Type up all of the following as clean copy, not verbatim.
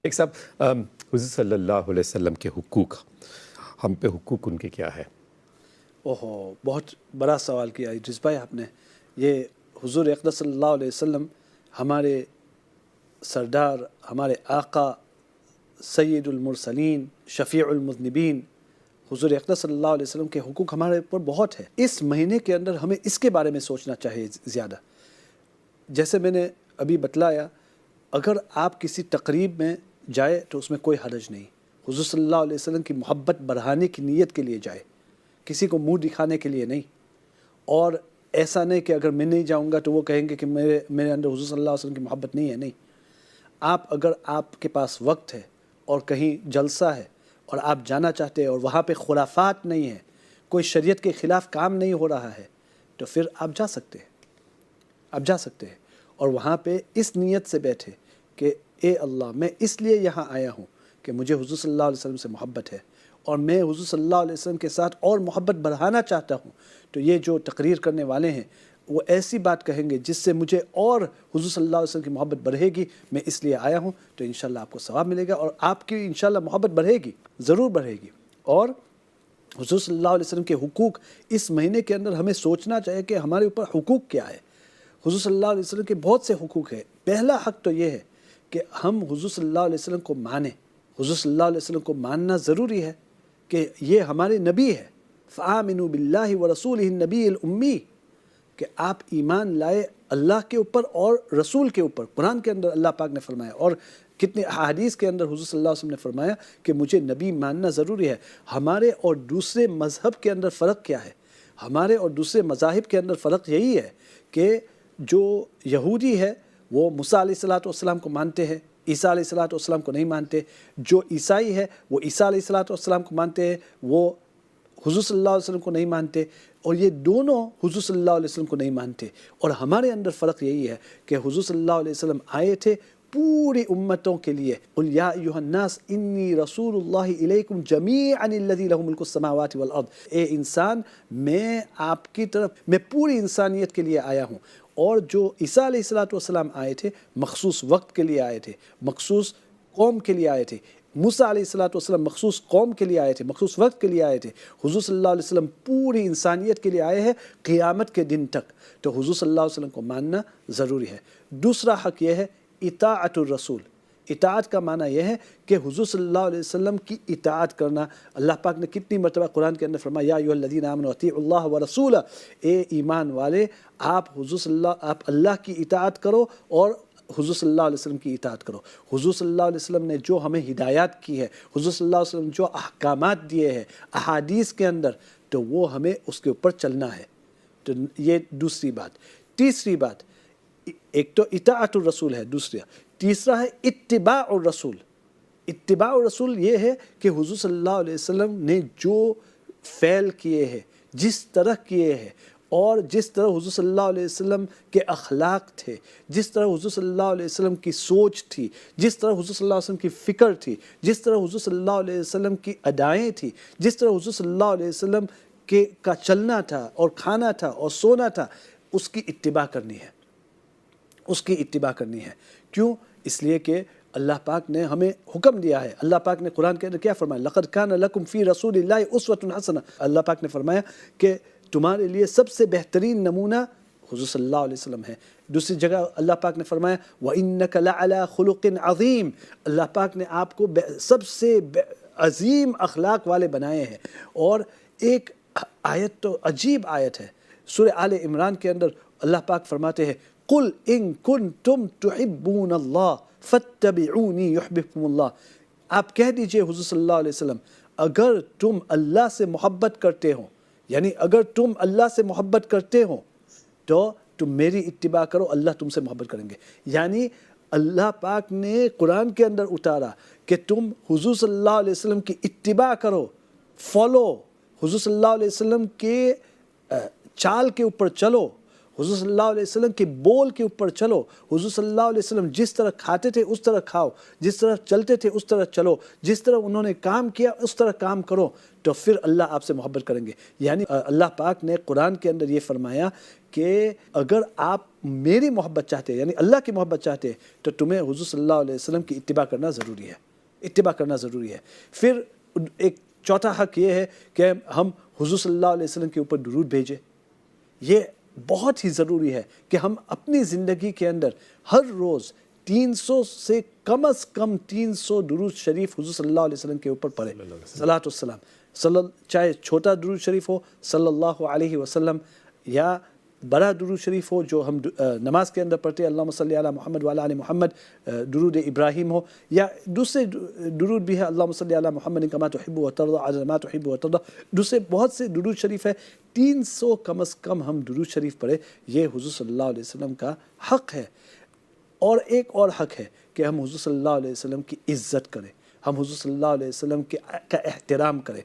ایک صاحب حضور صلی اللہ علیہ وسلم کے حقوق، ہم پہ حقوق ان کے کیا ہے؟ اوہو، بہت بڑا سوال کیا ادریس بھائی آپ نے۔ یہ حضور اقدس صلی اللہ علیہ وسلم ہمارے سردار، ہمارے آقا، سید المرسلین، شفیع المذنبین، حضور اقدس صلی اللہ علیہ وسلم کے حقوق ہمارے اوپر بہت ہے۔ اس مہینے کے اندر ہمیں اس کے بارے میں سوچنا چاہیے زیادہ۔ جیسے میں نے ابھی بتلایا، اگر آپ کسی تقریب میں جائے تو اس میں کوئی حرج نہیں، حضور صلی اللہ علیہ وسلم کی محبت بڑھانے کی نیت کے لیے جائے، کسی کو منہ دکھانے کے لیے نہیں۔ اور ایسا نہیں کہ اگر میں نہیں جاؤں گا تو وہ کہیں گے کہ میرے اندر حضور صلی اللہ علیہ وسلم کی محبت نہیں ہے، نہیں۔ اگر آپ کے پاس وقت ہے اور کہیں جلسہ ہے اور آپ جانا چاہتے ہیں اور وہاں پہ خرافات نہیں ہیں، کوئی شریعت کے خلاف کام نہیں ہو رہا ہے، تو پھر آپ جا سکتے ہیں، آپ جا سکتے ہیں اور وہاں پہ اس نیت سے بیٹھے کہ اے اللہ، میں اس لیے یہاں آیا ہوں کہ مجھے حضور صلی اللہ علیہ وسلم سے محبت ہے اور میں حضور صلی اللہ علیہ وسلم کے ساتھ اور محبت بڑھانا چاہتا ہوں۔ تو یہ جو تقریر کرنے والے ہیں وہ ایسی بات کہیں گے جس سے مجھے اور حضور صلی اللہ علیہ وسلم کی محبت بڑھے گی، میں اس لیے آیا ہوں، تو انشاءاللہ آپ کو ثواب ملے گا اور آپ کی انشاءاللہ محبت بڑھے گی، ضرور بڑھے گی۔ اور حضور صلی اللہ علیہ وسلم کے حقوق اس مہینے کے اندر ہمیں سوچنا چاہیے کہ ہمارے اوپر حقوق کیا ہے۔ حضور صلی اللہ علیہ وسلم کے بہت سے حقوق ہیں۔ پہلا حق تو یہ ہے کہ ہم حضور صلی اللہ علیہ وسلم کو مانیں۔ حضور صلی اللہ علیہ وسلم کو ماننا ضروری ہے کہ یہ ہمارے نبی ہے۔ فآمنوا باللہ ورسولہ النبی الأمی، کہ آپ ایمان لائے اللہ کے اوپر اور رسول کے اوپر۔ قرآن کے اندر اللہ پاک نے فرمایا اور کتنے احادیث کے اندر حضور صلی اللہ علیہ وسلم نے فرمایا کہ مجھے نبی ماننا ضروری ہے۔ ہمارے اور دوسرے مذہب کے اندر فرق کیا ہے؟ ہمارے اور دوسرے مذاہب کے اندر فرق یہی ہے کہ جو یہودی ہے وہ موسیٰ علیہ السلام کو مانتے ہیں، عیسیٰ علیہ السلام کو نہیں مانتے۔ جو عیسائی ہے وہ عیسیٰ علیہ السلام کو مانتے ہیں، وہ حضور صلی اللہ علیہ وسلم کو نہیں مانتے، اور یہ دونوں حضور صلی اللہ علیہ وسلم کو نہیں مانتے۔ اور ہمارے اندر فرق یہی ہے کہ حضور صلی اللہ علیہ وسلم آئے تھے پوری امتوں کے لیے۔ قل یا ایھا الناس انی رسول اللہ الیکم جمیعا الذی لہ ملک السماوات والارض، اے انسان، میں آپ کی طرف، میں پوری انسانیت کے لیے آیا ہوں۔ اور جو عیسیٰ علیہ السلام آئے تھے مخصوص وقت کے لیے آئے تھے، مخصوص قوم کے لیے آئے تھے۔ موسیٰ علیہ السلام مخصوص قوم کے لیے آئے تھے، مخصوص وقت کے لیے آئے تھے۔ حضور صلی اللہ علیہ وسلم پوری انسانیت کے لیے آئے ہیں قیامت کے دن تک، تو حضور صلی اللہ علیہ وسلم کو ماننا ضروری ہے۔ دوسرا حق یہ ہے اطاعت الرسول۔ اطاعت کا معنی یہ ہے کہ حضور صلی اللہ علیہ وسلم کی اطاعت کرنا۔ اللہ پاک نے کتنی مرتبہ قرآن کے اندر فرمایا یا ایھا الذین آمنوا اطیعوا اللہ ورسولہ، اے ایمان والے، آپ اللہ کی اطاعت کرو اور حضور صلی اللہ علیہ وسلم کی اطاعت کرو۔ حضور صلی اللہ علیہ وسلم نے جو ہمیں ہدایات کی ہے، حضور صلی اللہ علیہ وسلم جو احکامات دیے ہیں احادیث کے اندر، تو وہ ہمیں اس کے اوپر چلنا ہے۔ تو یہ دوسری بات۔ تیسری بات، ایک تو اطاعت الرسول ہے، تیسرا ہے اتباع الرسول۔ اتباع الرسول یہ ہے کہ حضور صلی اللہ علیہ وسلم نے جو فعل کیے ہیں، جس طرح کیے ہیں، اور جس طرح حضور صلی اللہ علیہ وسلم کے اخلاق تھے، جس طرح حضور صلی اللہ علیہ وسلم کی سوچ تھی، جس طرح حضور صلی اللہ علیہ وسلم کی فکر تھی، جس طرح حضور صلی اللہ علیہ وسلم کی ادائیں تھی، جس طرح حضور صلی اللہ علیہ وسلم کا چلنا تھا اور کھانا تھا اور سونا تھا، اس کی اتباع کرنی ہے، اس کی اتباع کرنی ہے۔ کیوں؟ اس لیے کہ اللہ پاک نے ہمیں حکم دیا ہے۔ اللہ پاک نے قرآن کے اندر کیا فرمایا؟ لقد کان لکم فی رسول اللہ اسوۃ حسنہ۔ اللہ پاک نے فرمایا کہ تمہارے لیے سب سے بہترین نمونہ حضور صلی اللہ علیہ وسلم ہے۔ دوسری جگہ اللہ پاک نے فرمایا وَإِنَّكَ لَعَلَىٰ خُلُقٍ عَظِيمٍ، اللہ پاک نے آپ کو سب سے عظیم اخلاق والے بنائے ہیں۔ اور ایک آیت تو عجیب آیت ہے، سورہ آل عمران کے اندر اللہ پاک فرماتے ہیں قُلْ إِن كُنتُمْ تُحِبُّونَ اللَّهَ فَاتَّبِعُونِي يُحْبِبْكُمُ اللَّهُ، آپ کہہ دیجئے حضور صلی اللہ علیہ وسلم، اگر تم اللہ سے محبت کرتے ہو، یعنی اگر تم اللہ سے محبت کرتے ہو تو تم میری اتباع کرو، اللہ تم سے محبت کریں گے۔ یعنی اللہ پاک نے قرآن کے اندر اتارا کہ تم حضور صلی اللہ علیہ وسلم کی اتباع کرو، فالو، حضور صلی اللہ علیہ وسلم کے چال کے اوپر چلو، हुजूर सल्लल्लाहु अलैहि वसल्लम के बोल के ऊपर चलो, हुजूर सल्लल्लाहु अलैहि वसल्लम जिस तरह खाते थे उस तरह खाओ, जिस तरह चलते थे उस तरह चलो, जिस तरह उन्होंने काम किया उस तरह काम करो, तो फिर अल्लाह आपसे मोहब्बत करेंगे। यानी अल्लाह पाक ने कुरान के अंदर ये फरमाया कि अगर आप मेरी मोहब्बत चाहते हैं, यानी अल्लाह की मोहब्बत चाहते हैं, तो तुम्हें हुजूर सल्लल्लाहु अलैहि वसल्लम की इत्तिबा करना ज़रूरी है, इत्तिबा करना ज़रूरी है। फिर एक चौथा हक़ ये है कि हम हुजूर सल्लल्लाहु अलैहि वसल्लम के ऊपर दुरूद भेजें। ये बहुत ही ज़रूरी है कि हम अपनी ज़िंदगी के अंदर हर रोज़ 300 से कम 300 दुरूद शरीफ हुजूर सल्लल्लाहु अलैहि वसल्लम के ऊपर पढ़े, सलात वस्सलाम, चाहे छोटा दुरूद शरीफ हो सल्लल्लाहु अलैहि वसल्लम, या बड़ा दुरूद शरीफ हो जो हम नमाज के अंदर पढ़ते हैं, अल्लाहुम्मा सल्ली अला मुहम्मद व अला आलि मुहम्मद, दुरूद इब्राहिम हो, या दूसरे दुरूद भी है, अल्लाहुम्मा सल्ली अला मुहम्मद कमा तुहिब्बु व तर्दा अदद मा तुहिब्बु व तर्दा, दूसरे बहुत से दुरूद शरीफ है। 300 कम हम दुरूद शरीफ पढ़े, ये हुजूर सल्लल्लाहु अलैहि वसल्लम का हक़ है। और एक और हक़ है कि हम हुजूर सल्लल्लाहु अलैहि वसल्लम की इज़्ज़त करें, हम हुजूर सल्लल्लाहु अलैहि वसल्लम का एहतराम करें।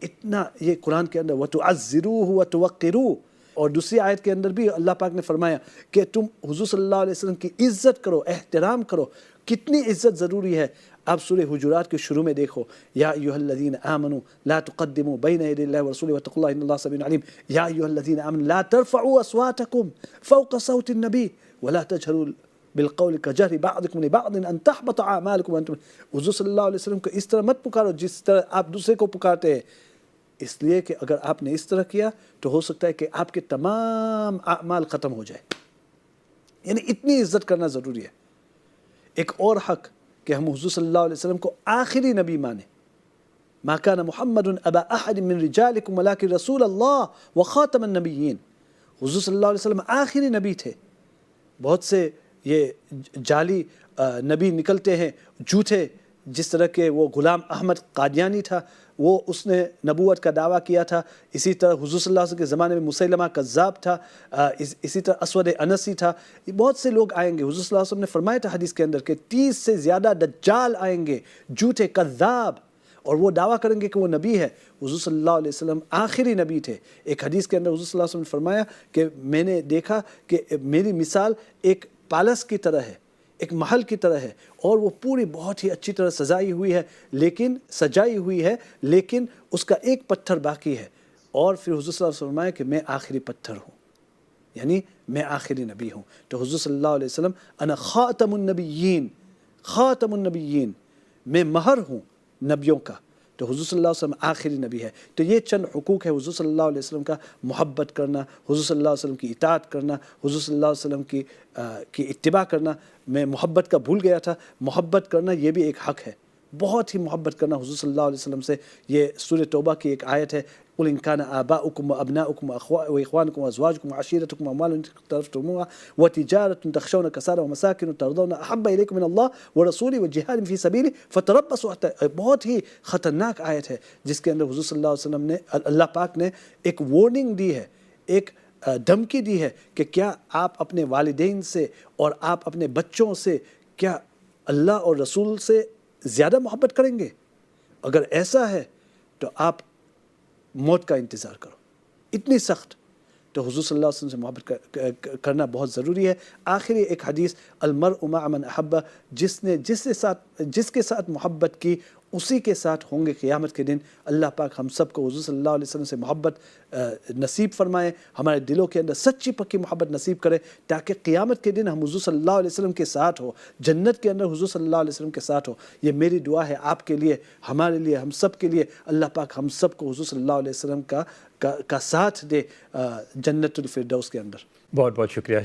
इतना ये कुरान के अंदर वतुअज़्ज़िरूहु व तुवक़्क़िरूहु, और दूसरी आयत के अंदर भी अल्लाह पाक ने फरमाया कि तुम हुजूर सल्लल्लाहु अलैहि वसल्लम की इज़्ज़त करो, एहतराम करो। कितनी इज़्ज़त ज़रूरी है, आप सूरह हुजुरात के शुरू में देखो, या अय्युहल्लज़ीना आमनू ला तुक़द्दिमू बैना यदैल्लाहि व रसूलिही वत्तक़ुल्लाह इन्नल्लाहा समीउन अलीम, या अय्युहल्लज़ीना आमनू ला तर्फ़अू अस्वातकुम फ़ौक़ सौतिन नबी वला तजहरू बिलक़ौलि कजहरि बअदिकुम लिबअदिन अन तहबत अअमालुकुम व अंतुम, हुजूर सल्लल्लाहु अलैहि वसल्लम को इस तरह मत पुकारो जिस तरह आप दूसरे को पुकारते हैं, इसलिए कि अगर आपने इस तरह किया तो हो सकता है कि आपके तमाम अमाल ख़त्म हो जाए। यानी इतनी इज़्ज़त करना ज़रूरी है। एक और हक़ कि हम हुजूर सल्लल्लाहु अलैहि वसल्लम को आखिरी नबी माने। मा काना मुहम्मदुन अबा अहदिन मिन रिजालिकुम वलाकिन रसूलल्लाह व ख़ातमन नबिय्यीन, हुजूर सल्लल्लाहु अलैहि वसल्लम आखिरी नबी थे। बहुत से ये जाली नबी निकलते हैं, झूठे, जिस तरह के वो ग़ुलाम अहमद क़ादियानी था, वो उसने नबूवत का दावा किया था। इसी तरह हुज़ूर सल्लल्लाहु अलैहि वसल्लम के ज़माने में मुसैलमा कज़्ज़ाब था, इसी तरह अस्वद अनसी था। बहुत से लोग आएंगे, हुज़ूर सल्लल्लाहु अलैहि वसल्लम ने फरमाया था हदीस के अंदर कि 30 से ज़्यादा दज्जाल आएंगे, झूठे कज़्ज़ाब, और वो दावा करेंगे कि वो नबी है। हुज़ूर सल्लल्लाहु अलैहि वसल्लम आखिरी नबी थे। एक हदीस के अंदर हुज़ूर सल्लल्लाहु अलैहि वसल्लम ने फरमाया कि मैंने देखा कि मेरी मिसाल एक पैलेस की तरह है, एक महल की तरह है, और वो पूरी बहुत ही अच्छी तरह सजाई हुई है, लेकिन उसका एक पत्थर बाकी है। और फिर हुज़ूर सल्लल्लाहु अलैहि वसल्लम फरमाया कि मैं आखिरी पत्थर हूँ, यानी मैं आखिरी नबी हूँ। तो हुज़ूर सल्लल्लाहु अलैहि वसल्लम अना ख़ातमुन नबिय्यीन, मैं महर हूँ नबियों का। तो हुज़ूर सल्लल्लाहु अलैहि वसल्लम आखिरी नबी है। तो ये चंद हुकूक है हुज़ूर सल्लल्लाहु अलैहि वसल्लम का, मोहब्बत करना, हुज़ूर सल्लल्लाहु अलैहि वसल्लम की इताअत करना, हुज़ूर सल्लल्लाहु अलैहि वसल्लम की इत्तिबा करना। मैं मोहब्बत का भूल गया था, मोहब्बत करना ये भी एक हक़ है, बहुत ही मोहब्बत करना हुज़ूर सल्लल्लाहु अलैहि वसल्लम से। ये सूरह तौबा की एक आयत है, कुल इन काना आबाउकुम व अबनाउकुम व इख्वानुकुम व अज़वाजुकुम व अशीरतुकुम व अम्वालुन इक़्तरफ़्तुमूहा व तिजारतुन तख़शौना कसादहा व मसाकिन तर्दौना अहब्बा इलैकुम मिनल्लाह व रसूलिही व जिहादिन फ़ी सबीलिही फ़तरब्बसू हत्ता। बहुत ही ख़तरनाक आयत है जिसके अंदर हुज़ूर सल्लल्लाहु अलैहि वसल्लम ने, अल्लाह पाक ने एक वार्निंग दी है, एक धमकी दी है कि क्या आप अपने वालिदैन से और आप अपने बच्चों से क्या अल्लाह और रसूल से ज़्यादा मोहब्बत करेंगे? अगर ऐसा है तो आप मौत का इंतज़ार करो। इतनी सख्त। तो हुज़ूर सल्लल्लाहु अलैहि वसल्लम से मोहब्बत करना बहुत ज़रूरी है। आखिरी एक हदीस, अलमर्उ मअ मन अहब्बा, जिसके साथ मोहब्बत की उसी के साथ होंगे क़यामत के दिन। अल्लाह पाक हम सब को हुज़ूर सल्लल्लाहु अलैहि वसल्लम से मोहब्बत नसीब फरमाए, हमारे दिलों के अंदर सच्ची पक्की मोहब्बत नसीब करे, ताकि क़यामत के दिन हम हुज़ूर सल्लल्लाहु अलैहि वसल्लम के साथ हो, जन्नत के अंदर हुज़ूर सल्लल्लाहु अलैहि वसल्लम के साथ हो। ये मेरी दुआ है आपके लिए, हमारे लिए, हम सब के लिए। अल्लाह पाक हम सब को हुज़ूर सल्लल्लाहु अलैहि वसल्लम का साथ दे जन्नतुल फ़िरदौस के अंदर। बहुत बहुत शुक्रिया।